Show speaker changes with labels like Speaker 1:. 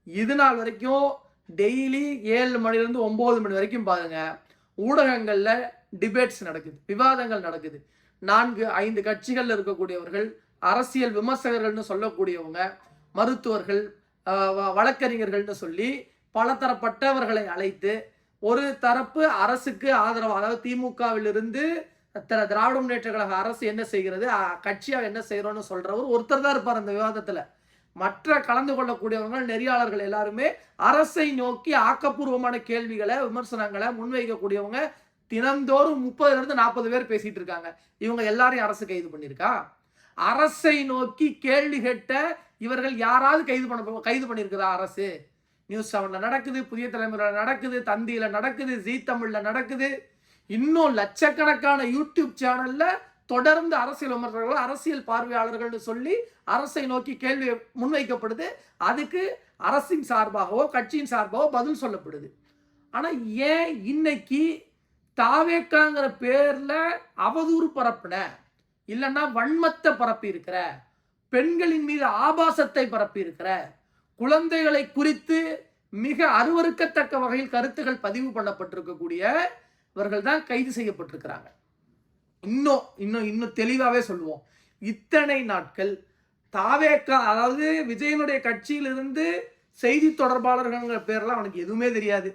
Speaker 1: இது நாள் வரைக்கும் டெய்லி 7 மணிலேருந்து 9 மணி வரைக்கும் பாருங்க, ஊடகங்களில் டிபேட்ஸ் நடக்குது, விவாதங்கள் நடக்குது. 4-5 கட்சிகளில் இருக்கக்கூடியவர்கள், அரசியல் விமர்சகர்கள்னு சொல்லக்கூடியவங்க, மருத்துவர்கள், வழக்கறிஞர்கள்னு சொல்லி பலதரப்பட்டவர்களை அழைத்து ஒரு தரப்பு அரசுக்கு ஆதரவு, அதாவது திமுகவிலிருந்து திராவிட முன்னேற்ற கழக அரசு என்ன செய்கிறது, கட்சியாக என்ன செய்யறோம்னு சொல்றவர் ஒருத்தர் தான் இருப்பார் அந்த விவாதத்துல. மற்ற கலந்து கொள்ளக்கூடியவர்கள், நெறியாளர்கள் எல்லாருமே அரசை நோக்கி ஆக்கப்பூர்வமான கேள்விகளை, விமர்சனங்களை முன்வைக்கக்கூடியவங்க. தினந்தோறும் 30 40 பேர் பேசிட்டு இருக்காங்க. இவங்க எல்லாரையும் அரசு கைது பண்ணிருக்கா? அரசை நோக்கி கேள்வி கேட்ட இவர்கள் யாராவது கைது பண்ணிருக்கிறா அரசு? நியூஸ் 7ல நடக்குது, புதிய தலைமுறையில் நடக்குது, தந்தியில நடக்குது, ஜீ தமிழ்ல நடக்குது. இன்னும் லட்சக்கணக்கான யூடியூப் சேனல்ல தொடர்ந்து அரசியல் விமர்சகர்கள், அரசியல் பார்வையாளர்கள் சொல்லி அரசை நோக்கி கேள்வி முன்வைக்கப்படுது. அதுக்கு அரசின் சார்பாகவோ கட்சியின் சார்பாகவோ பதில் சொல்லப்படுது. ஆனா ஏன் இன்னைக்கு தாவேக்காங்கிற பேர்ல அவதூறு பரப்புன, இல்லைன்னா வன்மத்தை பரப்பி இருக்கிற, பெண்களின் மீது ஆபாசத்தை பரப்பி இருக்கிற, குழந்தைகளை குறித்து மிக அருவருக்கத்தக்க வகையில் கருத்துக்கள் பதிவு பண்ணப்பட்டிருக்கக்கூடிய இவர்கள் தான் கைது செய்யப்பட்டிருக்கிறாங்க. இன்னும் தெளிவாவே சொல்லுவோம். இத்தனை நாட்கள் தாவேக்கா, அதாவது விஜயனுடைய கட்சியிலிருந்து செய்தி தொடர்பாளர்கள் பேர்லாம் அவனுக்கு எதுவுமே தெரியாது.